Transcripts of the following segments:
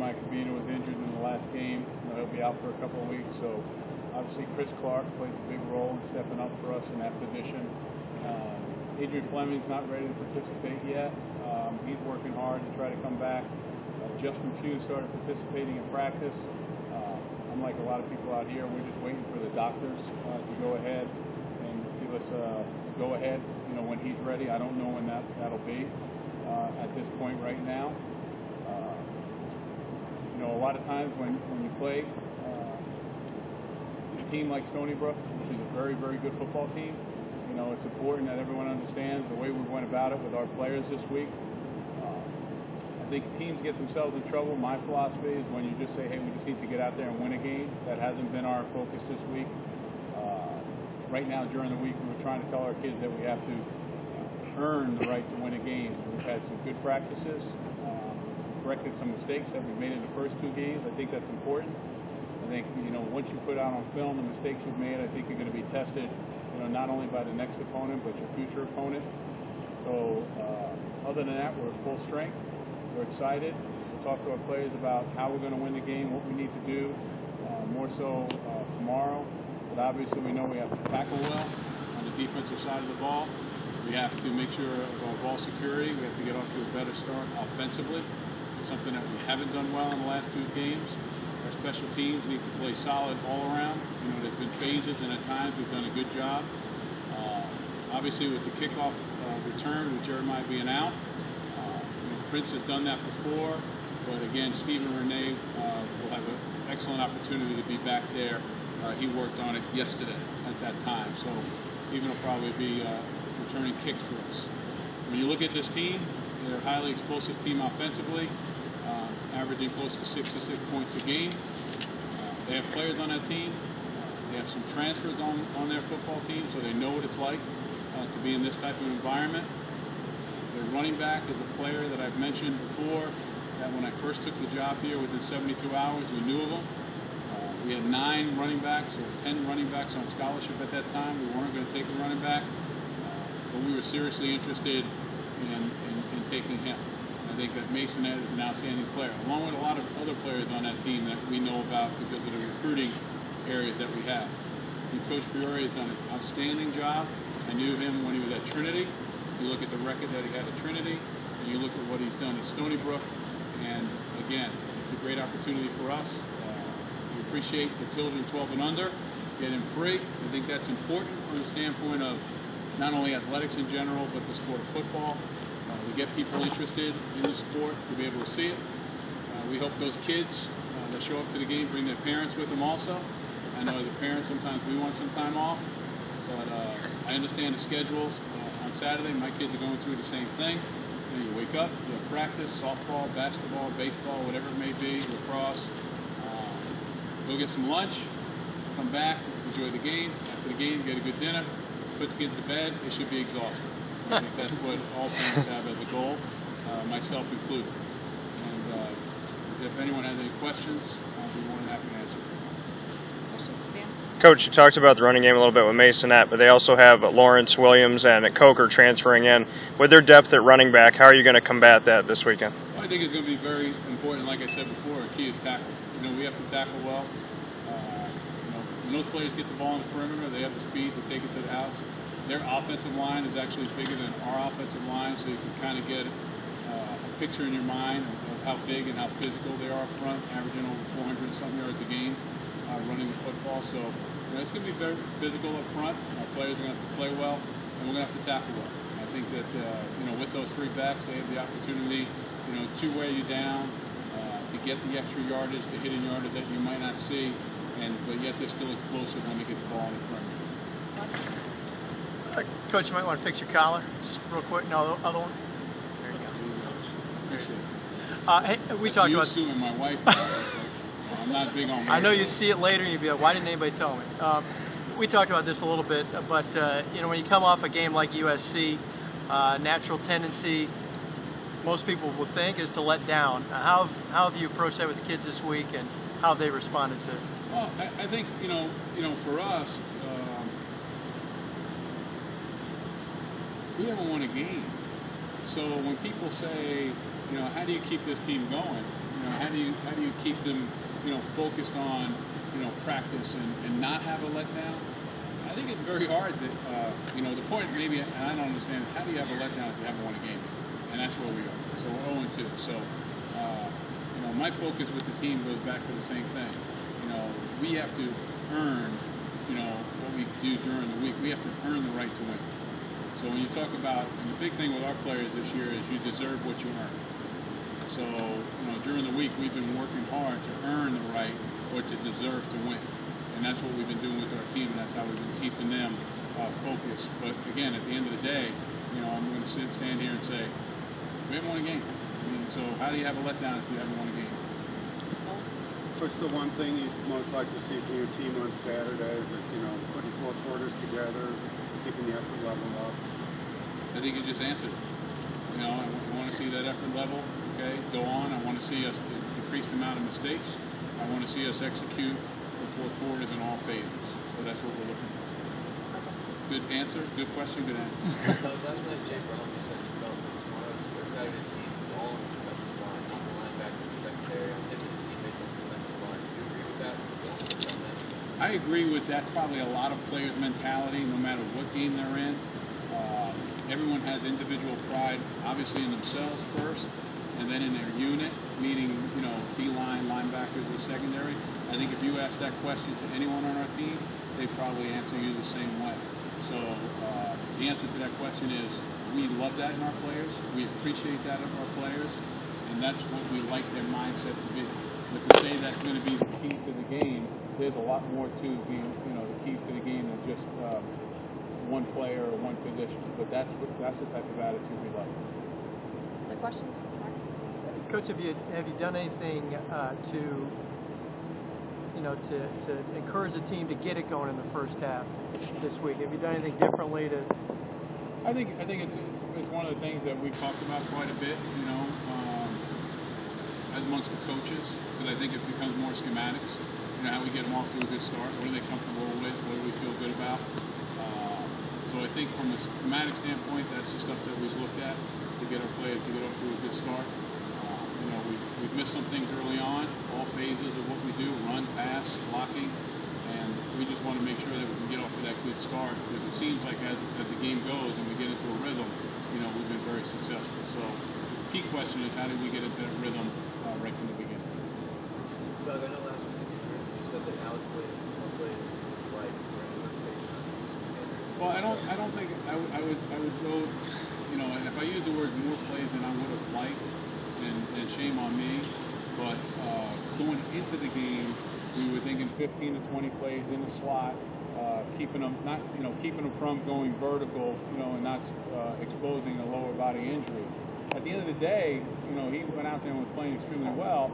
Jeremiah Cabina was injured in the last game. He'll be out for a couple of weeks. So obviously Chris Clark plays a big role in stepping up for us in that position. Adrian Fleming's not ready to participate yet. He's working hard to try to come back. Justin Pugh started participating in practice. Unlike a lot of people out here, we're just waiting for the doctors to go ahead and give us a go-ahead, when he's ready. I don't know when that'll be at this point right now. A lot of times when you play a team like Stony Brook, which is a very, very good football team, it's important that everyone understands the way we went about it with our players this week. I think teams get themselves in trouble. My philosophy is when you just say, hey, we just need to get out there and win a game. That hasn't been our focus this week. Right now, during the week, we were trying to tell our kids that we have to earn the right to win a game. We've had some good practices, corrected some mistakes that we made in the first 2 games. I think that's important. I think, once you put out on film the mistakes you've made, I think you're going to be tested, not only by the next opponent, but your future opponent. So, other than that, we're at full strength. We're excited. We'll talk to our players about how we're going to win the game, what we need to do, more so tomorrow. But obviously, we know we have to tackle well on the defensive side of the ball. We have to make sure of our ball security. We have to get off to a better start offensively. It's something that we haven't done well in the last 2 games. Our special teams need to play solid all around. There's been phases, and at times we've done a good job. Obviously, with the kickoff return, with Jeremiah being out, Prince has done that before. But again, Stephen Renee will have an excellent opportunity to be back there. He worked on it yesterday at that time. So Stephen will probably be returning kicks for us. When you look at this team, they're a highly explosive team offensively, averaging close to 66 points a game. They have players on that team. They have some transfers on their football team, so they know what it's like to be in this type of environment. Their running back is a player that I've mentioned before, that when I first took the job here within 72 hours, we knew of him. We had 9 running backs, or 10 running backs on scholarship at that time. We weren't going to take a running back, but we were seriously interested in taking him. I think that Mason Ed is an outstanding player, along with a lot of other players on that team that we know about because of the recruiting areas that we have. And Coach Fiore has done an outstanding job. I knew him when he was at Trinity. You look at the record that he had at Trinity, and you look at what he's done at Stony Brook, and again, it's a great opportunity for us. We appreciate the children 12 and under, get him free. I think that's important from the standpoint of not only athletics in general, but the sport of football. To get people interested in the sport, to be able to see it. We hope those kids that show up to the game bring their parents with them also. I know as a parent, sometimes we want some time off, but I understand the schedules. On Saturday, my kids are going through the same thing. You wake up, you have practice, softball, basketball, baseball, whatever it may be, lacrosse. Go get some lunch, come back, enjoy the game. After the game, get a good dinner, put the kids to bed. They should be exhausted. I think that's what all parents have as a goal, myself included. And if anyone has any questions, I'll be more than happy to answer. Questions, Dan? Coach, you talked about the running game a little bit with Masonette, but they also have Lawrence Williams and Coker transferring in. With their depth at running back, how are you going to combat that this weekend? Well, I think it's going to be very important. Like I said before, a key is tackle. We have to tackle well. When those players get the ball on the perimeter, they have the speed to take it to the house. Their offensive line is actually bigger than our offensive line, so you can kind of get a picture in your mind of how big and how physical they are up front, averaging over 400 and something yards a game running the football. So it's going to be very physical up front. Our players are going to have to play well, and we're going to have to tackle well. I think that with those 3 backs, they have the opportunity to wear you down, to get the extra yardage, the hidden yardage that you might not see, but yet they're still explosive when they get the ball in the perimeter. Coach, you might want to fix your collar, just real quick. No, the other one. There you go. Hey, we talked about. You and my wife. I'm not big on. I know you see it later and you'd be like, why didn't anybody tell me? We talked about this a little bit, but when you come off a game like USC, natural tendency, most people would think, is to let down. How have you approached that with the kids this week, and how have they responded to it? Well, I think for us. We haven't won a game. So when people say, how do you keep this team going? how do you keep them, focused on, practice and not have a letdown? I think it's very hard that, the point maybe, and I don't understand, is how do you have a letdown if you haven't won a game? And that's where we are. So we're 0-2. So, my focus with the team goes back to the same thing. We have to earn, what we do during the week. We have to earn the right to win. So when you talk about, and the big thing with our players this year is you deserve what you earn. So, during the week we've been working hard to earn the right or to deserve to win. And that's what we've been doing with our team, and that's how we've been keeping them focused. But again, at the end of the day, I'm going to stand here and say, we haven't won a game. So how do you have a letdown if you haven't won a game? What's the one thing you'd most like to see from your team on Saturday? Is it, putting four quarters together, keeping the effort level up? I think you just answered it. I want to see that effort level, go on. I want to see us decrease the amount of mistakes. I want to see us execute the four quarters in all phases. So that's what we're looking for. Good answer, good question, good answer. Last night, Jay Brown said he felt Saturday's team was all on the defensive line, not the linebacker, the secondary, on him and his teammates on the defensive line. Do you agree with that? I agree with that's probably a lot of players' mentality, no matter what game they're in. Everyone has individual pride, obviously in themselves first, and then in their unit, meaning, D-line, linebackers, or secondary. I think if you ask that question to anyone on our team, they probably answer you the same way. So the answer to that question is we love that in our players. We appreciate that in our players, and that's what we like their mindset to be. But to say that's going to be the key to the game, there's a lot more to being, the keys to the game than just one player or one position. But that's the type of attitude we like. Other questions? Coach, have you done anything to encourage the team to get it going in the first half this week? Have you done anything differently to? I think it's one of the things that we've talked about quite a bit, as amongst the coaches, because I think it becomes more schematics. How we get them off to a good start. What are they comfortable with? What do we feel good about? So I think from a schematic standpoint, that's the stuff that we've looked at to get our players to get off to a good start. We've missed some things early on, all phases of what we do, run, pass, blocking, and we just want to make sure that we can get off to that good start, because it seems like as the game goes and we get into a rhythm, we've been very successful. So the key question is how do we get into that rhythm right from the beginning? Doug, I know last week you said that Alex played right. Well, I don't think I would go, and if I use the word more plays than I would have liked, and shame on me, but going into the game, we were thinking 15 to 20 plays in the slot, keeping them from going vertical, and not exposing a lower body injury. At the end of the day, he went out there and was playing extremely well.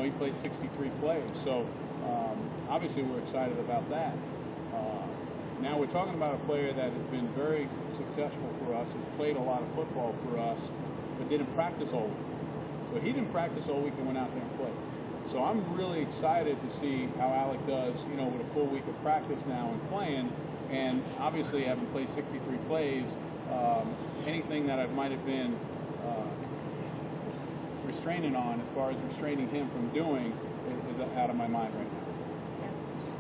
He played 63 plays, so obviously we're excited about that. Now we're talking about a player that has been very successful for us, has played a lot of football for us, but didn't practice all week. So he didn't practice all week and went out there and played. So I'm really excited to see how Alec does, with a full week of practice now and playing, and obviously having played 63 plays, anything that I might have been restraining on as far as restraining him from doing is out of my mind right now.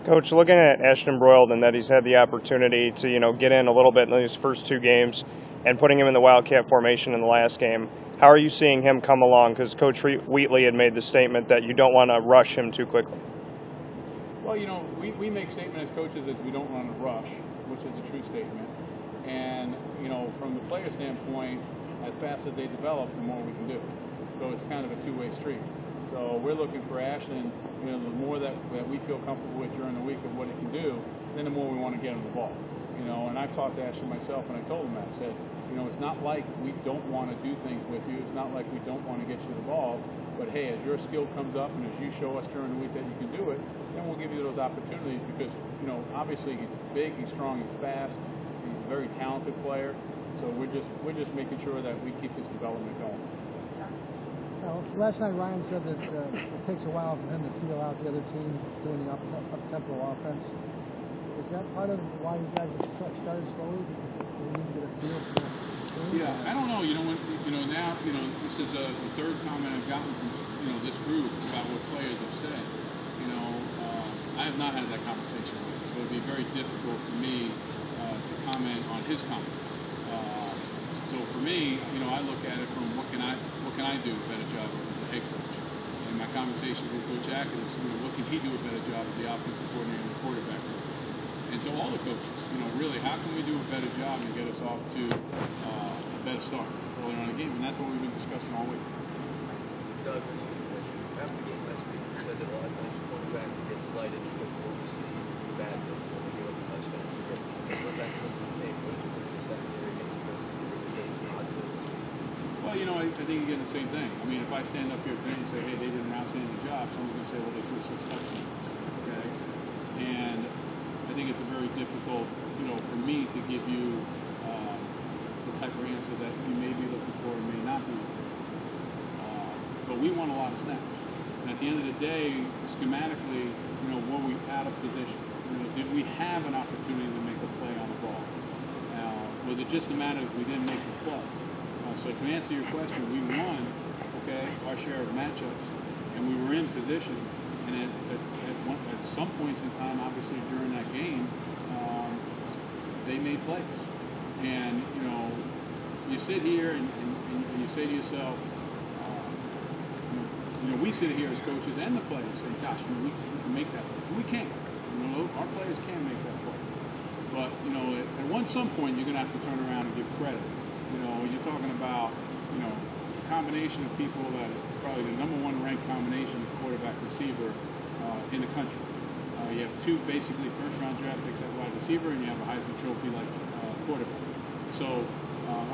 Coach, looking at Ashton Broyld and that he's had the opportunity to, get in a little bit in these first two games and putting him in the Wildcat formation in the last game, how are you seeing him come along? Because Coach Wheatley had made the statement that you don't want to rush him too quickly. Well, we make statement as coaches that we don't want to rush, which is a true statement. And, from the player standpoint, as fast as they develop, the more we can do. So it's kind of a two-way street. So we're looking for Ashton, the more that we feel comfortable with during the week of what he can do, then the more we want to get him the ball. And I've talked to Ashton myself, and I told him that. I said, it's not like we don't want to do things with you. It's not like we don't want to get you the ball. But, hey, as your skill comes up and as you show us during the week that you can do it, then we'll give you those opportunities because, obviously he's big, he's strong, he's fast, he's a very talented player. So we're just making sure that we keep this development going. Last night Ryan said that it takes a while for him to feel out the other team doing the up-tempo offense. Is that part of why you guys have started slowly? Because you need to get a feel for Yeah, I don't know. Now, this is the third comment I've gotten from, this group about what players have said. I have not had that conversation with him, so it'd be very difficult for me to comment on his comment. So for me, I look at it from what can I do a better job of as the head coach? And my conversations with Coach Atkins is, what can he do a better job as the offensive coordinator and the quarterback coach? And to all the coaches, really, how can we do a better job and get us off to a better start earlier on in the game? And that's what we've been discussing all week. Doug, after the game last week, you said that a lot of times quarterbacks get slighted because of what we see bad things when they give up touchdowns. Going back to the game, what did you think of the secondary against adversity? Were there just positives? Well, I think you get the same thing. I mean, if I stand up here today and say, hey, they did an outstanding job, someone's going to say, well, they threw 6 touchdowns. Okay? And I think it's very difficult, for me to give you the type of answer that you may be looking for or may not be looking for. But we won a lot of snaps. And at the end of the day, schematically, were we out of position? Did we have an opportunity to make a play on the ball? Was it just a matter of we didn't make the play? So to answer your question, we won, our share of matchups, and we were in position. And at some points in time, obviously during that game, they made plays. And you sit here and you say to yourself, we sit here as coaches and the players say, gosh, we can make that play. We can't. Our players can make that play. But at some point, you're going to have to turn around and give credit. You're talking about a combination of people that are probably the number 1 ranked combination of quarterback receiver in the country. You have 2 basically first-round draft picks at wide receiver, and you have a Heisman Trophy like quarterback. So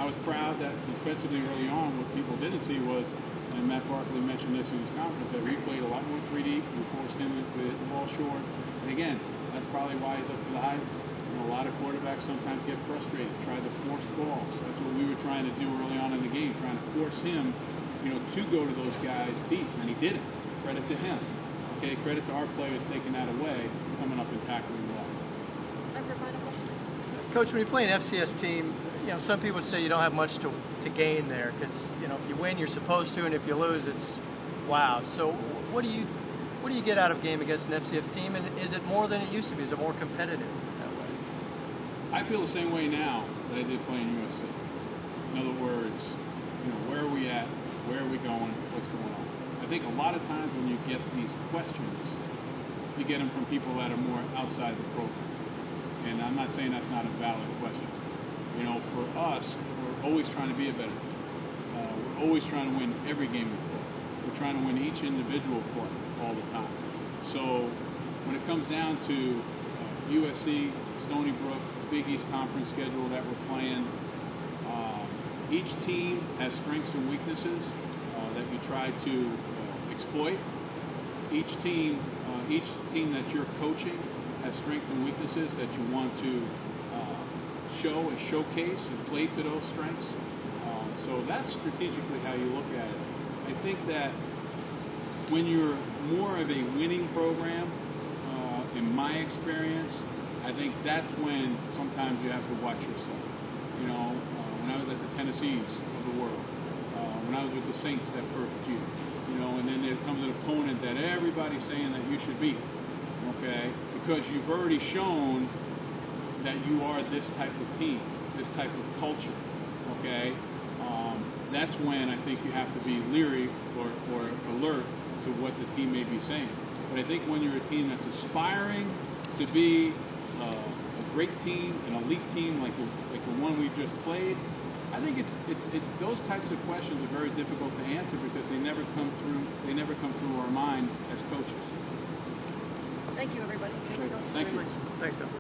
I was proud that defensively early on, what people didn't see was, and Matt Barkley mentioned this in his conference, that we played a lot more 3D. We forced him to hit the ball short. And again, that's probably why he's up to the Heisman. A lot of quarterbacks sometimes get frustrated, try to force balls. That's what we were trying to do early on in the game, trying to force him, to go to those guys deep, and he did it. Credit to him. Okay, credit to our players taking that away, coming up and tackling well. Time for final question. Coach, when you play an FCS team, some people would say you don't have much to gain there because if you win, you're supposed to, and if you lose, it's wow. So what do you get out of a game against an FCS team, and is it more than it used to be? Is it more competitive that way? I feel the same way now that I did playing USC. In other words, where are we at? Where are we going? What's going on? I think a lot of times when you get these questions, you get them from people that are more outside the program. And I'm not saying that's not a valid question. For us, we're always trying to be a better team. We're always trying to win every game we play. We're trying to win each individual play all the time. So when it comes down to USC, Stony Brook, Big East Conference schedule that we're playing, each team has strengths and weaknesses that you try to exploit. Each team that you're coaching has strengths and weaknesses that you want to show and showcase and play to those strengths. So that's strategically how you look at it. I think that when you're more of a winning program, in my experience, I think that's when sometimes you have to watch yourself. When I was at the Tennessees of the world, when I was with the Saints that first year, and then there comes an opponent that everybody's saying that you should beat, because you've already shown that you are this type of team, this type of culture, that's when I think you have to be leery or alert to what the team may be saying. But I think when you're a team that's aspiring to be a great team, an elite team like the one we just played, I think those types of questions are very difficult to answer because they never come through our mind as coaches. Thank you, everybody. Thank you. Thanks, Doug.